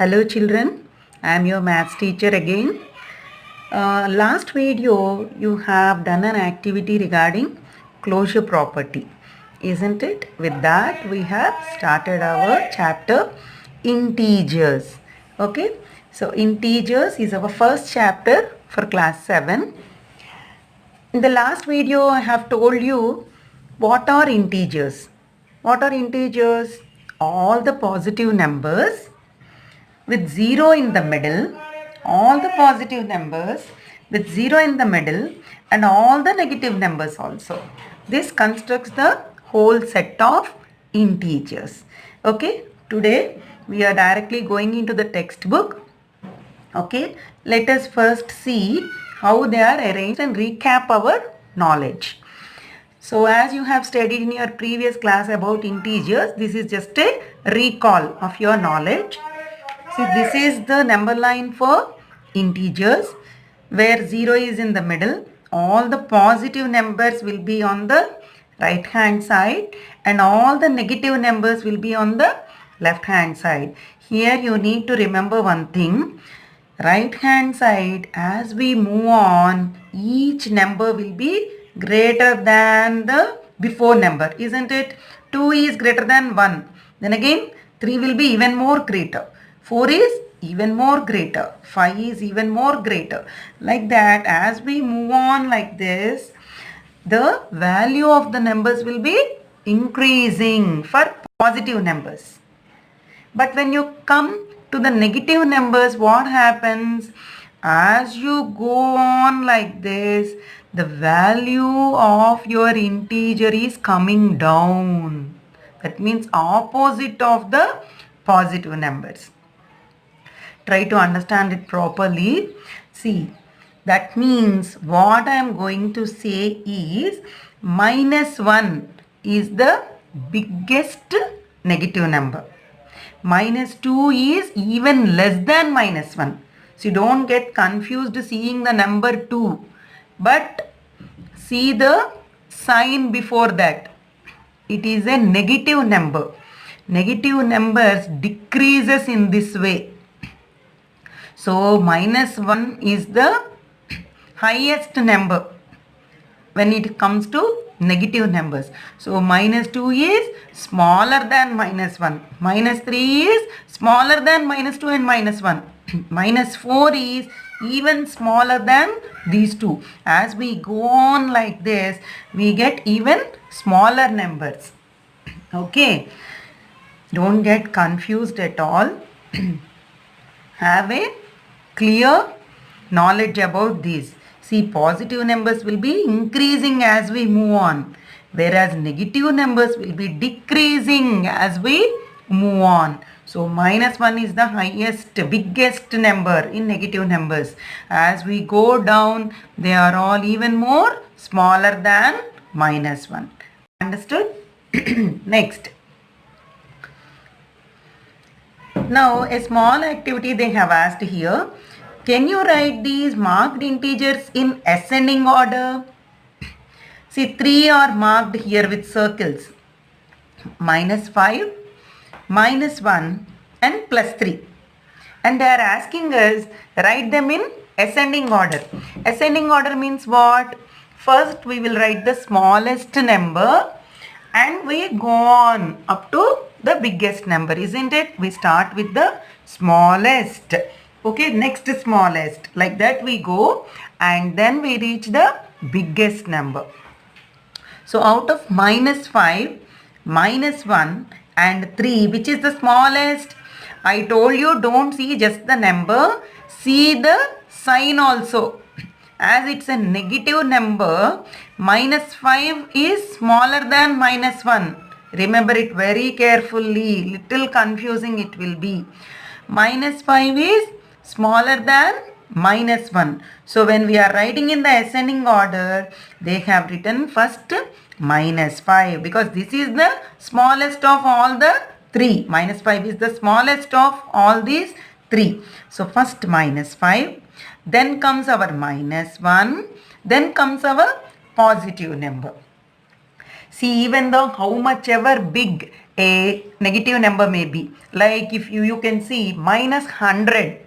Hello children, I am your maths teacher again. Last video you have done an activity regarding closure property, isn't it? With that we have started our chapter integers. Okay, so integers is our first chapter for class 7. In the last video I have told you what are integers. What are integers? All the positive numbers with 0 in the middle, all the positive numbers with 0 in the middle and all the negative numbers also. This constructs the whole set of integers. Okay, today we are directly going into the textbook. Okay, let us first see how they are arranged and recap our knowledge. So as you have studied in your previous class about integers, this is just a recall of your knowledge. See, this is the number line for integers where 0 is in the middle. All the positive numbers will be on the right hand side and all the negative numbers will be on the left hand side. Here you need to remember one thing. Right hand side, as we move on, each number will be greater than the before number, isn't it? 2 is greater than 1. Then again 3 will be even more greater. 4 is even more greater. 5 is even more greater. Like that, as we move on like this, the value of the numbers will be increasing for positive numbers. But when you come to the negative numbers, what happens? As you go on like this, the value of your integer is coming down. That means opposite of the positive numbers. Try to understand it properly. See, that means what I am going to say is -1 is the biggest negative number. -2 is even less than -1. So you don't get confused seeing the number 2. But see the sign before that. It is a negative number. Negative numbers decreases in this way. So -1 is the highest number when it comes to negative numbers. So -2 is smaller than -1. -3 is smaller than -2 and -1. -4 is even smaller than these two. As we go on like this, we get even smaller numbers. Okay. Don't get confused at all. Have a clear knowledge about these. See, positive numbers will be increasing as we move on, whereas negative numbers will be decreasing as we move on. So -1 is the highest, biggest number in negative numbers. As we go down, they are all even more smaller than -1. Understood? Next. Now, a small activity they have asked here. Can you write these marked integers in ascending order? See, 3 are marked here with circles. -5, -1 and +3. And they are asking us write them in ascending order. Ascending order means what? First we will write the smallest number and we go on up to the biggest number, isn't it? We start with the smallest. Okay, next smallest. Like that we go and then we reach the biggest number. So out of -5, -1 and 3, which is the smallest? I told you don't see just the number, see the sign also. As it's a negative number, -5 is smaller than -1. Remember it very carefully, little confusing it will be. -5 is smaller than -1. So when we are writing in the ascending order, they have written first -5 because this is the smallest of all the 3. -5 is the smallest of all these 3. So first -5, then comes our -1, then comes our positive number. See, even though how much ever big a negative number may be, like if you can see minus 100,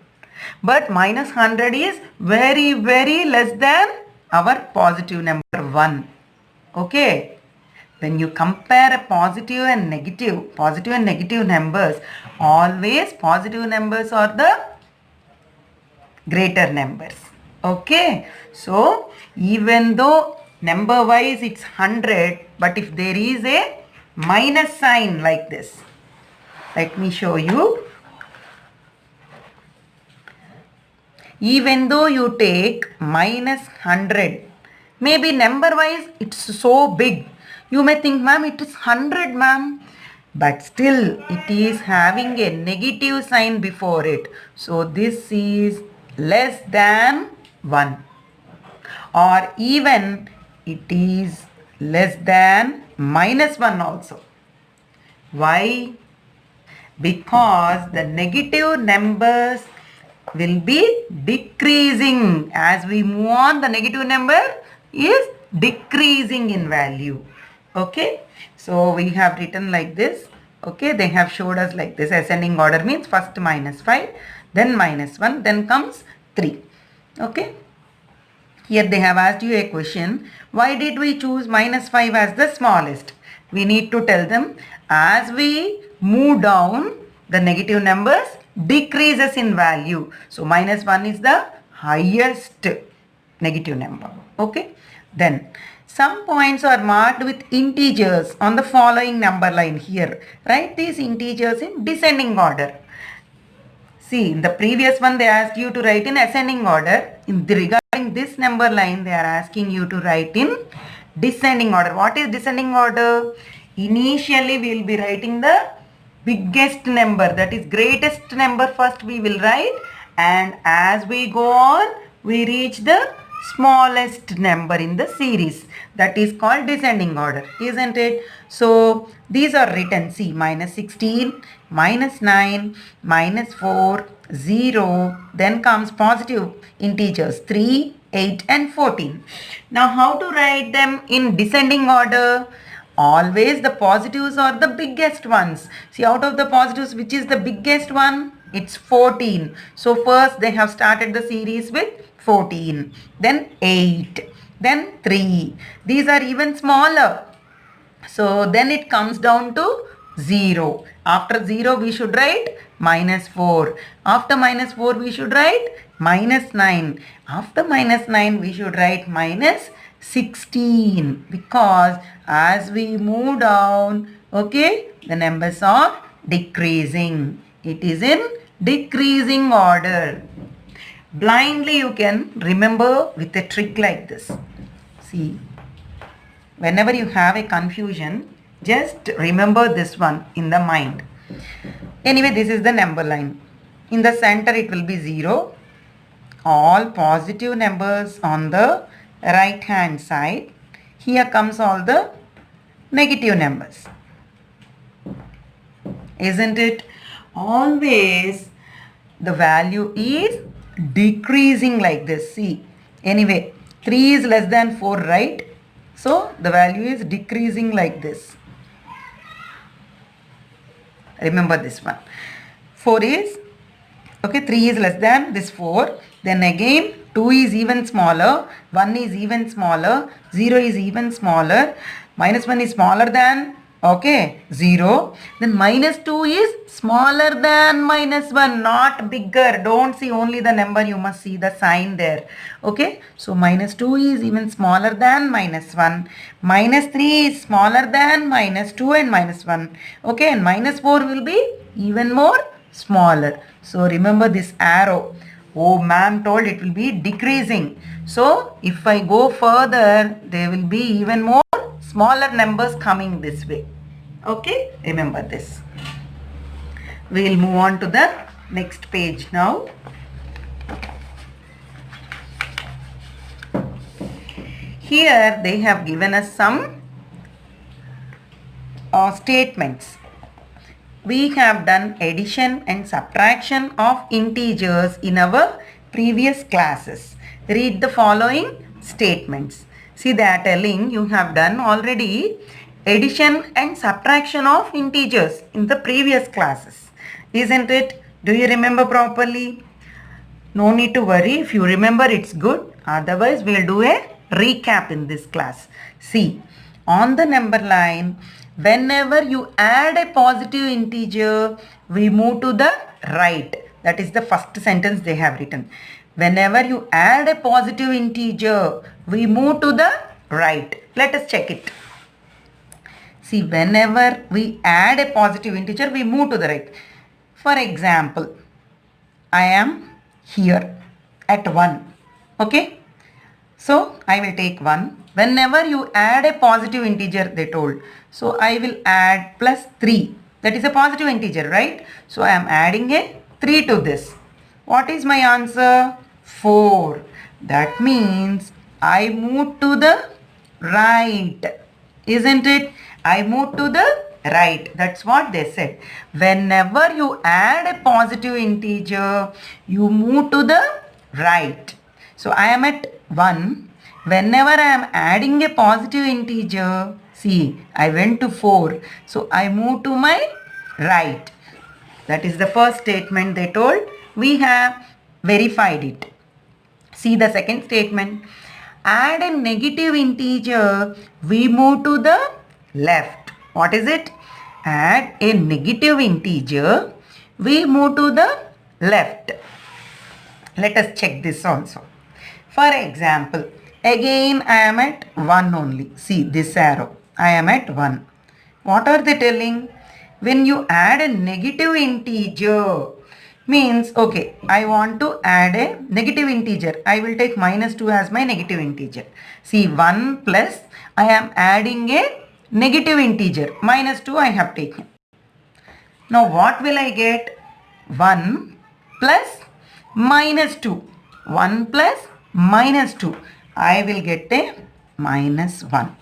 but minus 100 is very less than our positive number 1. Okay. When you compare a positive and negative numbers, always positive numbers are the greater numbers. Okay. So, even though number wise it's 100, but if there is a minus sign like this, let me show you. Even though you take minus 100, maybe number wise it's so big. You may think, ma'am, it is 100, ma'am. But still it is having a negative sign before it. So this is less than 1. Or even it is less than minus 1 also. Why? Because the negative numbers will be decreasing. As we move on, the negative number is decreasing in value. Okay. So we have written like this. Okay. They have showed us like this. Ascending order means first minus 5, then minus 1, then comes 3. Okay. Here they have asked you a question. Why did we choose minus 5 as the smallest? We need to tell them as we move down, the negative numbers decreases in value. So minus 1 is the highest negative number. Okay. Then some points are marked with integers on the following number line here. Write these integers in descending order. See, in the previous one they asked you to write in ascending order. Regarding this number line, they are asking you to write in descending order. What is descending order? Initially, we will be writing the biggest number, that is greatest number first we will write, and as we go on, we reach the smallest number in the series. That is called descending order, isn't it? So these are written. See, minus 16, minus 9, minus 4, 0. Then comes positive integers 3, 8 and 14. Now how to write them in descending order? Always the positives are the biggest ones. See, out of the positives, which is the biggest one? It's 14. So first they have started the series with 14, then 8, then 3. These are even smaller. So then it comes down to 0. After 0 we should write minus 4. After minus 4 we should write minus 9. After minus 9 we should write minus 16, because as we move down, okay, the numbers are decreasing. It is in decreasing order. Blindly you can remember with a trick like this. See, whenever you have a confusion, just remember this one in the mind. Anyway, this is the number line. In the center it will be 0. All positive numbers on the right hand side. Here comes all the negative numbers. Isn't it? Always the value is decreasing like this. See, anyway, 3 is less than 4, right? So the value is decreasing like this. Remember this one. 4 is, okay, 3 is less than this 4. Then again 2 is even smaller, 1 is even smaller, 0 is even smaller, minus 1 is smaller than, okay, 0. Then minus 2 is smaller than minus 1, not bigger. Don't see only the number, you must see the sign there. Okay, so minus 2 is even smaller than minus 1. Minus 3 is smaller than minus 2 and minus 1. Okay, and minus 4 will be even more smaller. So remember this arrow. Oh, ma'am told it will be decreasing. So if I go further, there will be even more smaller numbers coming this way. Okay, remember this. We will move on to the next page now. Here they have given us some statements. We have done addition and subtraction of integers in our previous classes. Read the following statements. See, they are telling you have done already addition and subtraction of integers in the previous classes, isn't it? Do you remember properly? No need to worry. If you remember, it's good. Otherwise, we'll do a recap in this class. See, on the number line, whenever you add a positive integer, we move to the right. That is the first sentence they have written. Whenever you add a positive integer, we move to the right. Let us check it. See, whenever we add a positive integer, we move to the right. For example, I am here at 1. Okay. So, I will take 1. Whenever you add a positive integer, they told. So, I will add plus 3. That is a positive integer, right? So, I am adding a 3 to this. What is my answer? 4. That means I move to the right. Isn't it? I move to the right. That's what they said. Whenever you add a positive integer, you move to the right. So I am at 1. Whenever I am adding a positive integer, see, I went to 4. So I move to my right. That is the first statement they told. We have verified it. See the second statement. Add a negative integer, we move to the left. What is it? Add a negative integer, we move to the left. Let us check this also. For example, again I am at 1 only. See this arrow. I am at 1. What are they telling? When you add a negative integer, means, okay, I want to add a negative integer. I will take minus 2 as my negative integer. See, 1 plus, I am adding a negative integer. Minus 2 I have taken. Now what will I get? 1 plus minus 2. 1 plus minus 2. I will get a minus 1.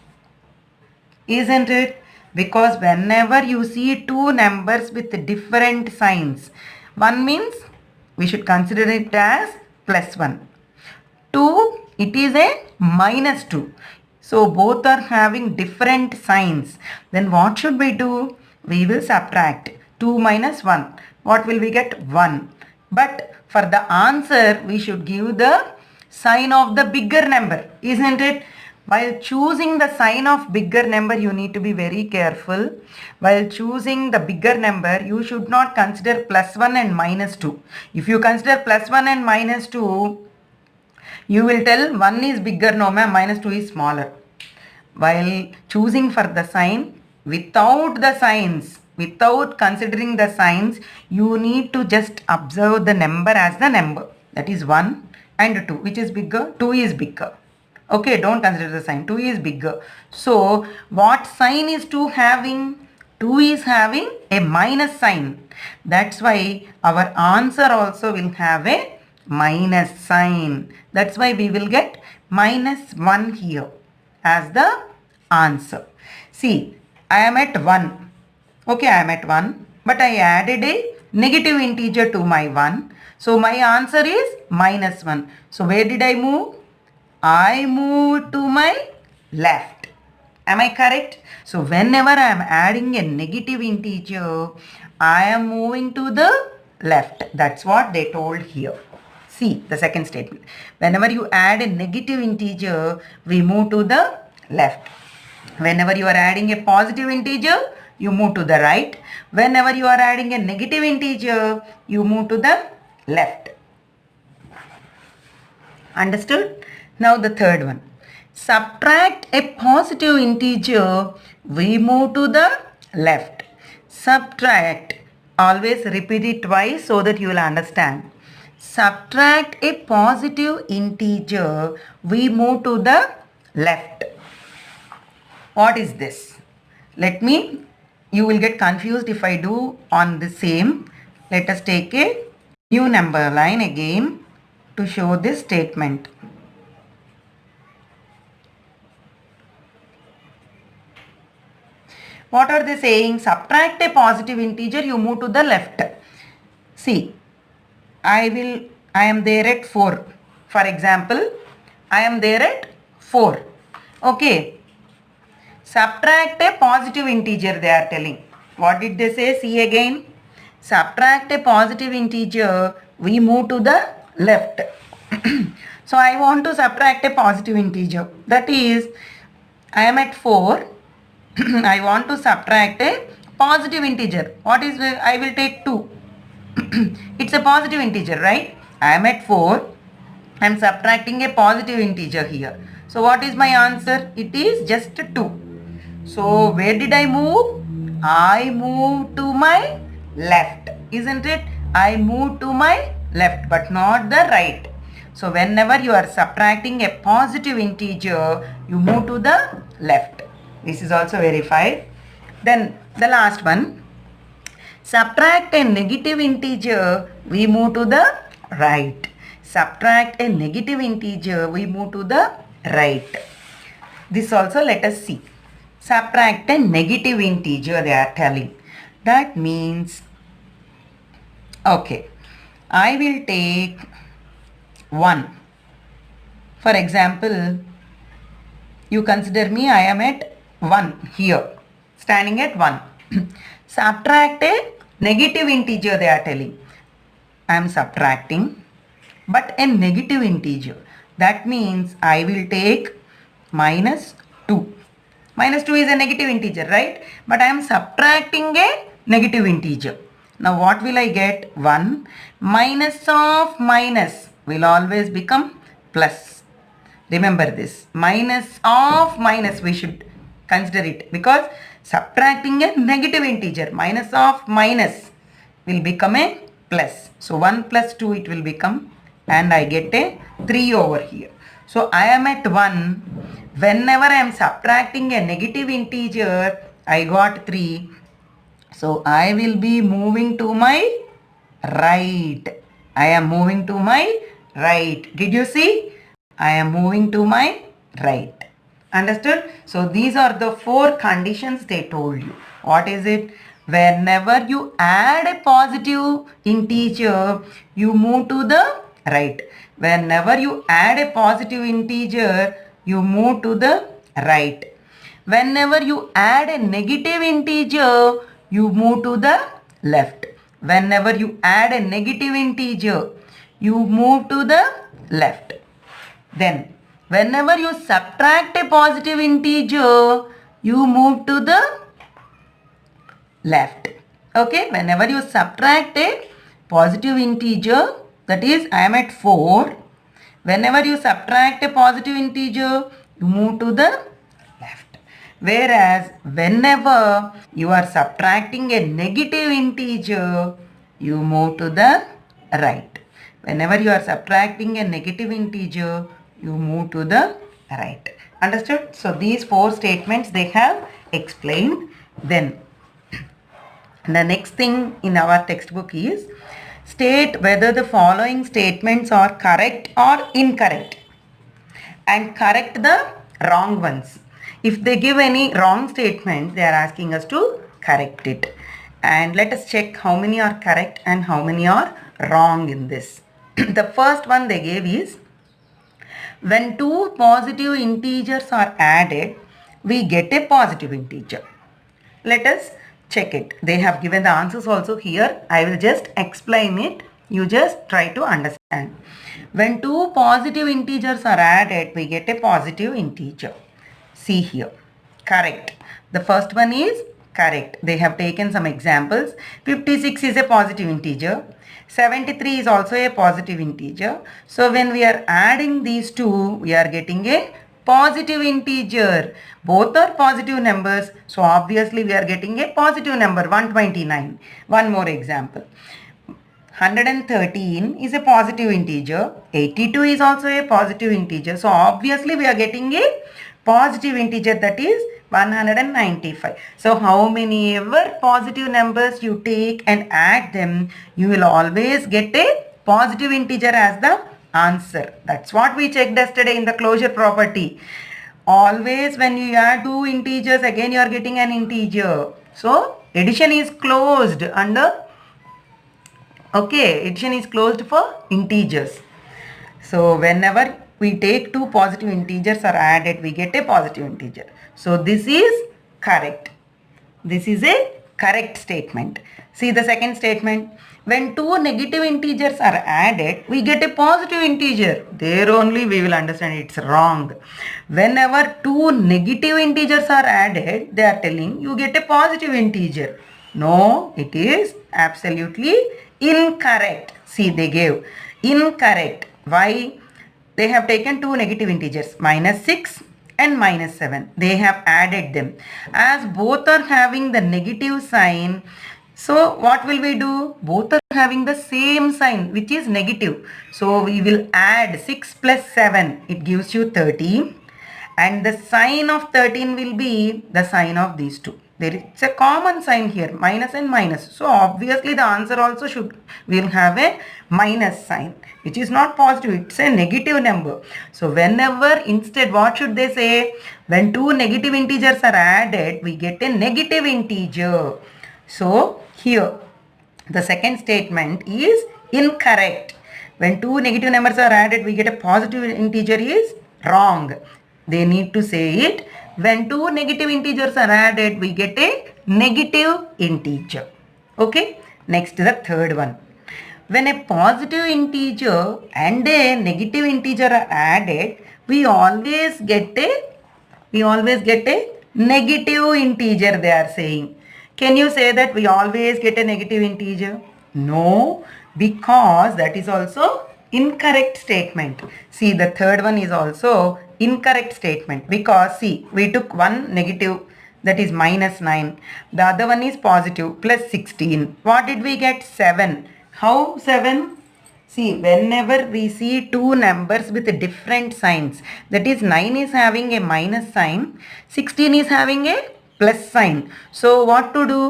Isn't it? Because whenever you see two numbers with different signs, 1 means we should consider it as plus 1. 2, it is a minus 2. So both are having different signs. Then what should we do? We will subtract 2 minus 1. What will we get? 1. But for the answer, we should give the sign of the bigger number, isn't it? While choosing the sign of bigger number, you need to be very careful. While choosing the bigger number, you should not consider plus 1 and minus 2. If you consider plus 1 and minus 2, you will tell 1 is bigger, no ma'am, minus 2 is smaller. While choosing for the sign, without the signs, without considering the signs, you need to just observe the number as the number. That is 1 and 2. Which is bigger? 2 is bigger. Okay, don't consider the sign. 2 is bigger. So, what sign is 2 having? 2 is having a minus sign. That's why our answer also will have a minus sign. That's why we will get minus 1 here as the answer. See, I am at 1. Okay, I am at 1. But I added a negative integer to my 1. So, my answer is minus 1. So, where did I move? I move to my left. Am I correct? So whenever I am adding a negative integer, I am moving to the left. That's what they told here. See the second statement. Whenever you add a negative integer, we move to the left. Whenever you are adding a positive integer, you move to the right. Whenever you are adding a negative integer, you move to the left. Understood? Now the third one. Subtract a positive integer, we move to the left. Subtract. Always repeat it twice so that you will understand. Subtract a positive integer, we move to the left. What is this? You will get confused if I do on the same. Let us take a new number line again to show this statement. What are they saying? Subtract a positive integer, you move to the left. See, I am there at 4. For example, I am there at 4. Okay. Subtract a positive integer, they are telling. What did they say? See again. Subtract a positive integer, we move to the left. So I want to subtract a positive integer. That is, I am at 4. I want to subtract a positive integer. What is, I will take 2. It's a positive integer, right? I am at 4. I am subtracting a positive integer here. So what is my answer? It is just 2. So where did I move? I moved to my left, isn't it? I moved to my left but not the right. So whenever you are subtracting a positive integer, you move to the left. This is also verified. Then the last one. Subtract a negative integer, we move to the right. Subtract a negative integer, we move to the right. This also let us see. Subtract a negative integer, they are telling. That means, okay, I will take 1. For example, you consider me, I am at 1 here, standing at 1. Subtract a negative integer, they are telling. I am subtracting, but a negative integer. That means I will take minus 2. Minus 2 is a negative integer, right? But I am subtracting a negative integer. Now what will I get? 1 minus of minus will always become plus. Remember this. Minus of minus we should consider it, because subtracting a negative integer, minus of minus will become a plus. So 1 plus 2 it will become, and I get a 3 over here. So I am at 1. Whenever I am subtracting a negative integer, I got 3. So I will be moving to my right. I am moving to my right. Did you see? I am moving to my right. Understood? So these are the 4 conditions they told you. What is it? Whenever you add a positive integer, you move to the right. Whenever you add a positive integer, you move to the right. Whenever you add a negative integer, you move to the left. Whenever you add a negative integer, you move to the left. Then, whenever you subtract a positive integer, you move to the left. Okay, whenever you subtract a positive integer, that is, I am at 4. Whenever you subtract a positive integer, you move to the left. Whereas, whenever you are subtracting a negative integer, you move to the right. Whenever you are subtracting a negative integer, you move to the right. Understood? So, these 4 statements they have explained. Then, the next thing in our textbook is, state whether the following statements are correct or incorrect, and correct the wrong ones. If they give any wrong statement, they are asking us to correct it. And let us check how many are correct and how many are wrong in this. The first one they gave is, when 2 positive integers are added, we get a positive integer. Let us check it. They have given the answers also here. I will just explain it. You just try to understand. When 2 positive integers are added, we get a positive integer. See here. Correct. The first one is correct. They have taken some examples. 56 is a positive integer. 73 is also a positive integer. So when we are adding these two, we are getting a positive integer. Both are positive numbers. So obviously we are getting a positive number, 129. One more example. 113 is a positive integer. 82 is also a positive integer. So obviously we are getting a positive integer, that is 195. So how many ever positive numbers you take and add them, you will always get a positive integer as the answer. That's what we checked yesterday in the closure property. Always when you add 2 integers, again you are getting an integer. So addition is closed under, okay, addition is closed for integers. So whenever we take two positive integers are added, we get a positive integer. So this is correct. This is a correct statement. See the second statement. When two negative integers are added, we get a positive integer. There only we will understand it's wrong. Whenever two negative integers are added, they are telling you get a positive integer. No, it is absolutely incorrect. See, they gave incorrect. Why? They have taken two negative integers, -6 and -7. They have added them. As both are having the negative sign, so what will we do? Both are having the same sign, which is negative. So we will add 6 plus 7. It gives you 13. And the sign of 13 will be the sign of these two. There is a common sign here, minus and minus. So obviously the answer also will have a minus sign, which is not positive. It's a negative number. So whenever, instead, what should they say? When two negative integers are added, we get a negative integer. So here, the second statement is incorrect. When two negative numbers are added, we get a positive integer is wrong. They need to say it. When two negative integers are added, we get a negative integer. Okay. Next, the third one. When a positive integer and a negative integer are added, we always get a negative integer, they are saying. Can you say that we always get a negative integer? No, because that is also incorrect statement. See, the third one is also incorrect statement, because see, we took one negative, that is -9. The other one is positive, plus 16. What did we get? 7. How 7? See, whenever we see two numbers with different signs, that is 9 is having a minus sign, 16 is having a plus sign. So what to do?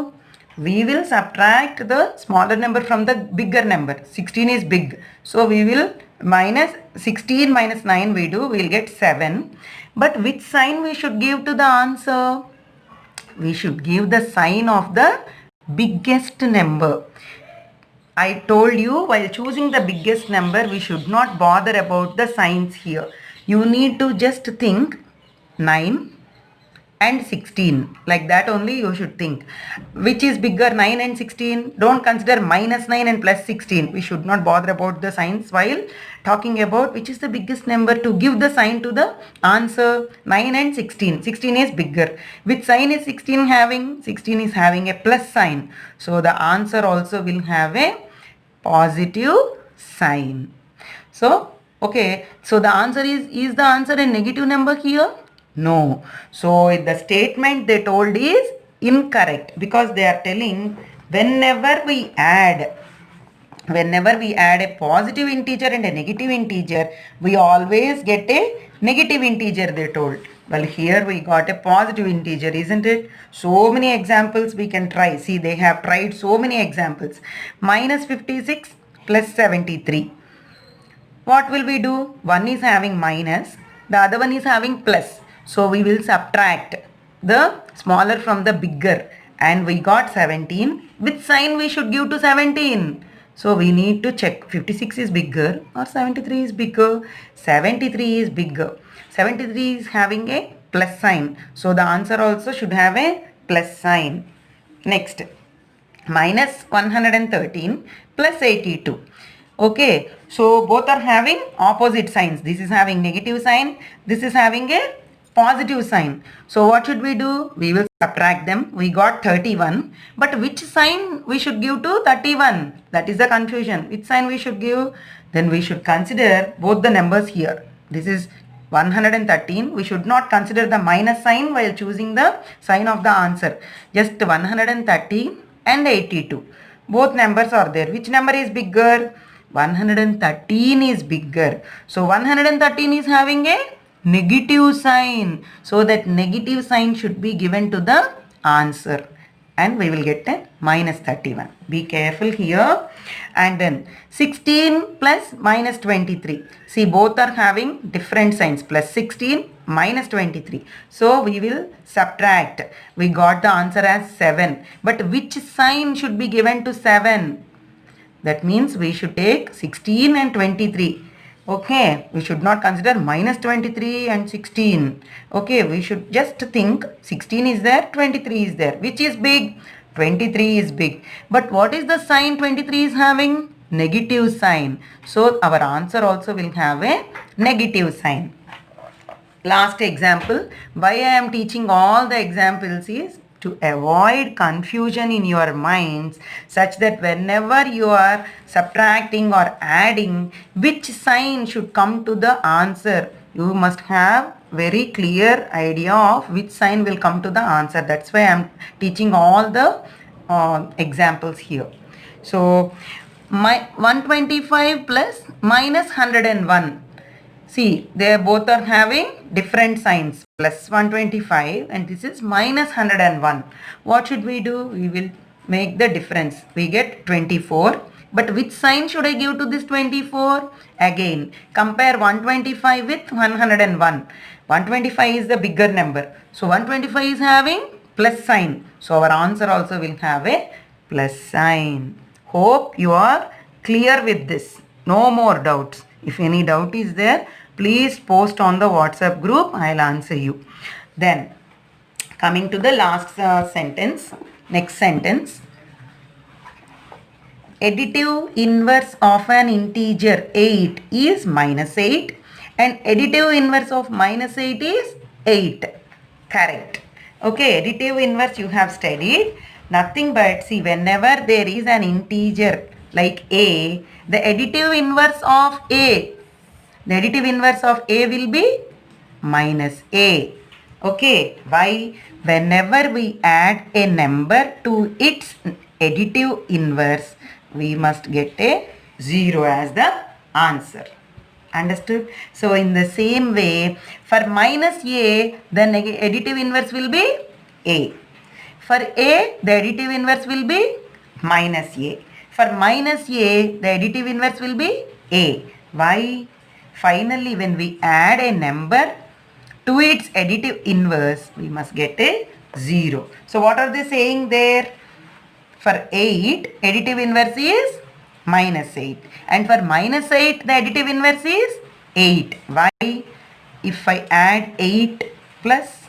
We will subtract the smaller number from the bigger number. 16 is big. So we will minus 16 minus 9 we do, we will get 7. But which sign we should give to the answer? We should give the sign of the biggest number. I told you, while choosing the biggest number, we should not bother about the signs here. You need to just think 9 and 16. Like that only you should think. Which is bigger, 9 and 16? Don't consider -9 and plus 16. We should not bother about the signs while talking about which is the biggest number. To give the sign to the answer, 9 and 16. 16 is bigger. Which sign is 16 having? 16 is having a plus sign. So the answer also will have a positive sign. So, okay. So the answer is the answer a negative number here? No. So the statement they told is incorrect, because they are telling whenever we add a positive integer and a negative integer, we always get a negative integer, they told. Well, here we got a positive integer, isn't it? So many examples we can try. See, they have tried so many examples. -56 plus 73. What will we do? One is having minus, the other one is having plus. So we will subtract the smaller from the bigger, and we got 17. Which sign we should give to 17? So we need to check 56 is bigger or 73 is bigger. 73 is bigger. 73 is having a plus sign. So the answer also should have a plus sign. Next, -113 plus 82. Okay, so both are having opposite signs. This is having negative sign. This is having a positive sign. So what should we do? We will subtract them. We got 31. But which sign we should give to 31? That is the confusion. Which sign we should give? Then we should consider both the numbers here. This is 113. We should not consider the minus sign while choosing the sign of the answer. Just 130 and 82. Both numbers are there. Which number is bigger? 113 is bigger. So 113 is having a negative sign. So that negative sign should be given to the answer. And we will get a -31. Be careful here. And then 16 plus -23. See, both are having different signs. Plus 16, -23. So we will subtract. We got the answer as 7. But which sign should be given to 7? That means we should take 16 and 23. Okay, we should not consider minus 23 and 16. Okay, we should just think 16 is there, 23 is there. Which is big? 23 is big. But what is the sign 23 is having? Negative sign. So our answer also will have a negative sign. Last example, why I am teaching all the examples is to avoid confusion in your minds, such that whenever you are subtracting or adding, which sign should come to the answer, you must have very clear idea of which sign will come to the answer. That's why I am teaching all the examples here. So my 125 plus minus 101. See, they both are having different signs. Plus 125 and this is minus 101. What should we do? We will make the difference. We get 24. But which sign should I give to this 24? Again, compare 125 with 101. 125 is the bigger number. So 125 is having plus sign. So our answer also will have a plus sign. Hope you are clear with this. No more doubts. If any doubt is there, please post on the WhatsApp group. I'll answer you. Then coming to the last sentence. Next sentence. Additive inverse of an integer 8 is minus 8 and additive inverse of minus 8 is 8. Correct. Okay, additive inverse you have studied. Nothing but see, whenever there is an integer like a, the additive inverse of a, the additive inverse of a will be minus a. Okay, why? Whenever we add a number to its additive inverse, we must get a 0 as the answer. Understood? So in the same way, for minus a, the additive inverse will be a. For a, the additive inverse will be minus a. For minus a, the additive inverse will be a. Why? Finally, when we add a number to its additive inverse, we must get a 0. So what are they saying there? For 8, additive inverse is minus 8. And for minus 8, the additive inverse is 8. Why? If I add 8 plus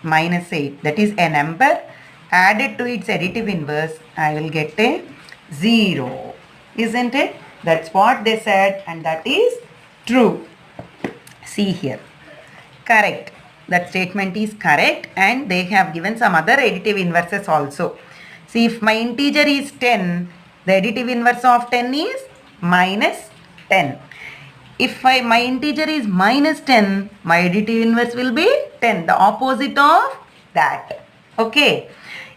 minus 8, that is a number added to its additive inverse, I will get a 0. Isn't it? That's what they said and that is true. See here. Correct. That statement is correct and they have given some other additive inverses also. See, if my integer is 10, the additive inverse of 10 is minus 10. If my integer is minus 10, my additive inverse will be 10, the opposite of that. Okay.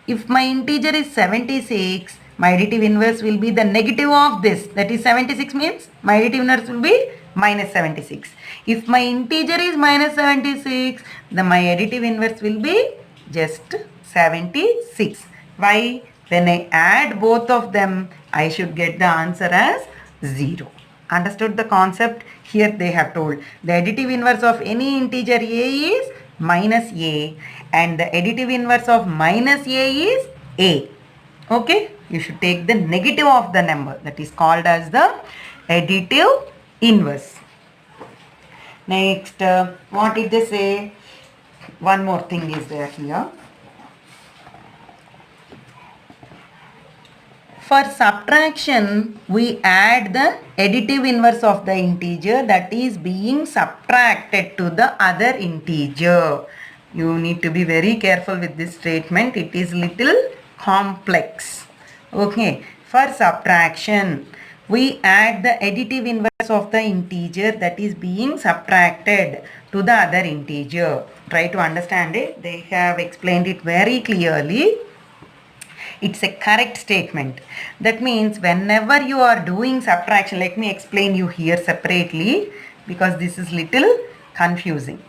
If my integer is 76, my additive inverse will be the negative of this. That is 76 means my additive inverse will be minus 76. If my integer is minus 76, then my additive inverse will be just 76. Why? When I add both of them, I should get the answer as 0. Understood the concept? Here they have told the additive inverse of any integer a is minus a and the additive inverse of minus a is a. Okay? You should take the negative of the number, that is called as the additive inverse. Next, what did they say? One more thing is there here. For subtraction, we add the additive inverse of the integer that is being subtracted to the other integer. You need to be very careful with this statement. It is little complex. Okay. For subtraction, we add the additive inverse of the integer that is being subtracted to the other integer. Try to understand it. They have explained it very clearly. It's a correct statement. That means whenever you are doing subtraction, let me explain you here separately because this is little confusing.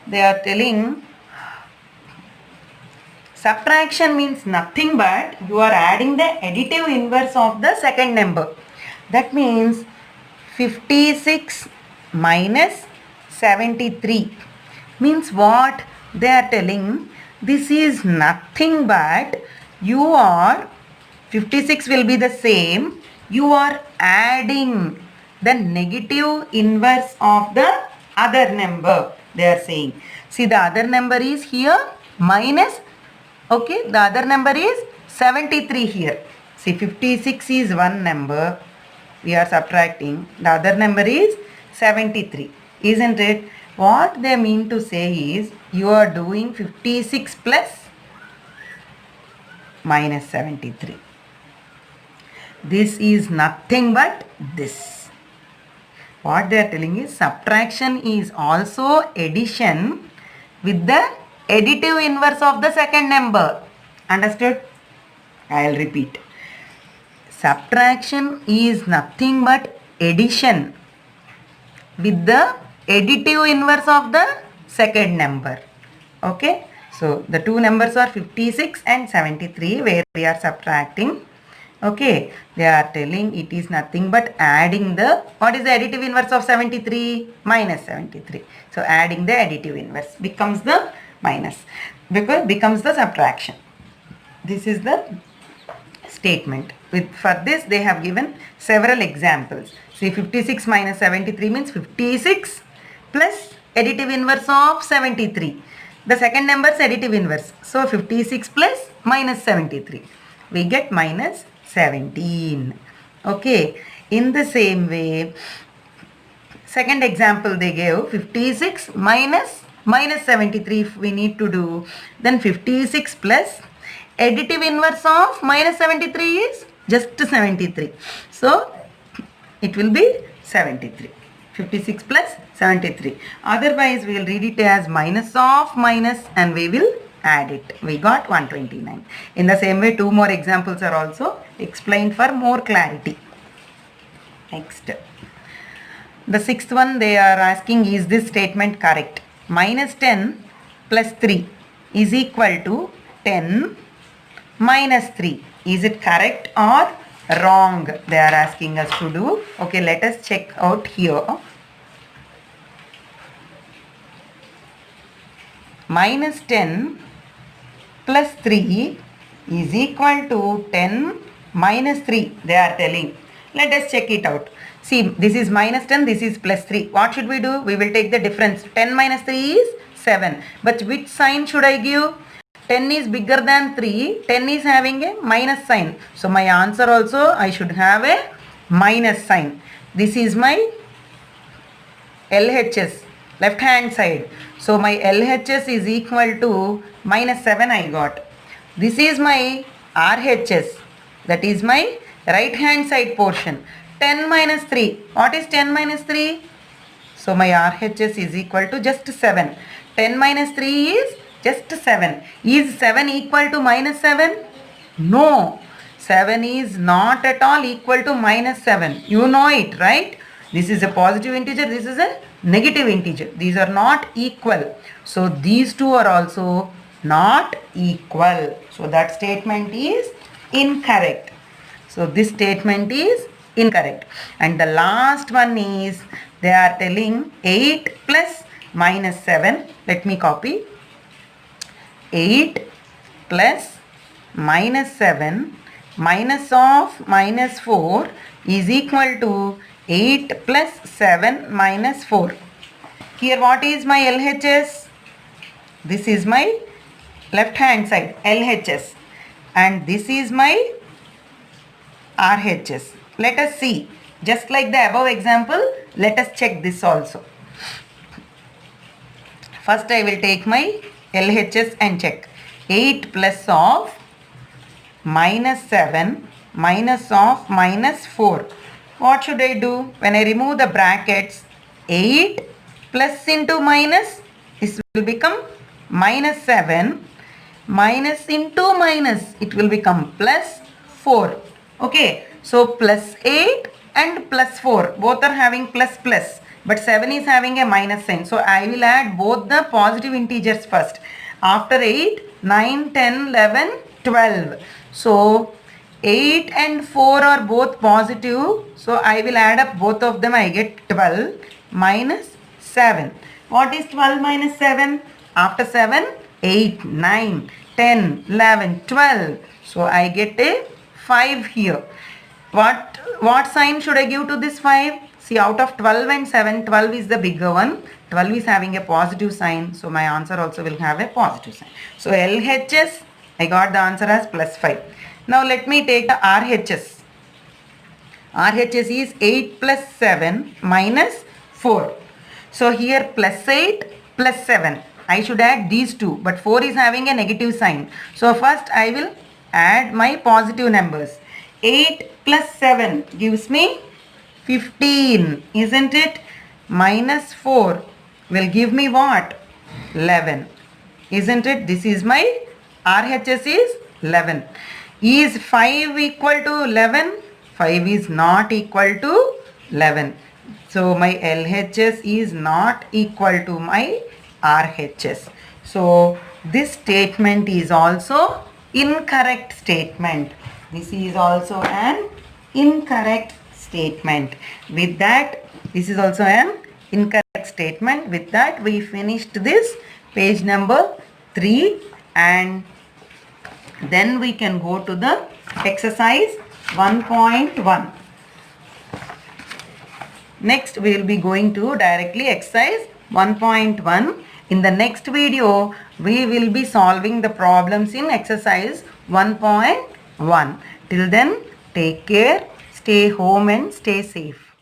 They are telling subtraction means nothing but you are adding the additive inverse of the second number. That means 56 minus 73 means what? They are telling this is nothing but you are 56 will be the same You are adding the negative inverse of the other number. They are saying. See, the other number is here minus. Okay, the other number is 73 here. See, 56 is one number. We are subtracting. The other number is 73. Isn't it? What they mean to say is you are doing 56 plus minus 73. This is nothing but this. What they are telling is subtraction is also addition with the additive inverse of the second number. Understood? I will repeat. Subtraction is nothing but addition with the additive inverse of the second number. Okay? So, the two numbers are 56 and 73 where we are subtracting. Okay, they are telling it is nothing but adding the, what is the additive inverse of 73? Minus 73. So, adding the additive inverse becomes the minus, because becomes the subtraction. This is the statement. For this they have given several examples. See, 56 minus 73 means 56 plus additive inverse of 73. The second number is additive inverse. So, 56 plus minus 73. We get minus 17. Okay. In the same way, second example they gave 56 minus 73 if we need to do. Then 56 plus additive inverse of minus 73 is just 73. So, it will be 73. 56 plus 73. Otherwise, we will read it as minus of minus and we will add it. We got 129. In the same way, two more examples are also explained for more clarity. Next. The sixth one they are asking, is this statement correct? Minus 10 plus 3 is equal to 10 minus 3. Is it correct or wrong? They are asking us to do. Okay, let us check out here. Minus 10 plus 3 is equal to 10 minus 3. They are telling. Let us check it out. See, this is minus 10, this is plus 3. What should we do? We will take the difference. 10 minus 3 is 7. But which sign should I give? 10 is bigger than 3. 10 is having a minus sign. So, my answer also I should have a minus sign. This is my LHS, left hand side. So, my LHS is equal to minus 7 I got. This is my RHS. That is my right hand side portion. 10 minus 3. What is 10 minus 3? So, my RHS is equal to just 7. 10 minus 3 is just 7. Is 7 equal to minus 7? No. 7 is not at all equal to minus 7. You know it, right? This is a positive integer. This is a negative integer. These are not equal. So, these two are also not equal. So, that statement is incorrect. So, this statement is incorrect. And the last one is, they are telling 8 plus minus 7. Let me copy. 8 plus minus 7 minus of minus 4 is equal to 8 plus 7 minus 4. Here what is my LHS? This is my left hand side LHS and this is my RHS. Let us see. Just like the above example, let us check this also. First I will take my LHS and check. 8 plus of minus 7 minus of minus 4. What should I do? When I remove the brackets, 8 plus into minus, this will become minus 7 minus into minus, it will become plus 4. Okay, so plus 8 and plus 4 both are having plus plus, but 7 is having a minus sign. So I will add both the positive integers first. After 8, 9, 10, 11, 12. So 8 and 4 are both positive. So I will add up both of them. I get 12 minus 7. What is 12 minus 7? After 7, 8, 9, 10, 11, 12. So I get a 5 here. What sign should I give to this 5? See, out of 12 and 7, 12 is the bigger one. 12 is having a positive sign. So my answer also will have a positive sign. So LHS, I got the answer as plus 5. Now let me take the RHS. RHS is 8 plus 7 minus 4. So here plus 8 plus 7. I should add these two, but 4 is having a negative sign. So first I will add my positive numbers. 8 plus 7 gives me 15, isn't it? Minus 4 will give me what? 11, isn't it? This is my RHS is 11. Is 5 equal to 11? 5 is not equal to 11. So my LHS is not equal to my RHS. So this statement is also incorrect statement. This is also an incorrect statement. With that, this is also an incorrect statement. With that, we finished this page number 3, and then we can go to the exercise 1.1. Next, we will be going to directly exercise 1.1. In the next video, we will be solving the problems in exercise 1.1. Till then, take care, stay home and stay safe.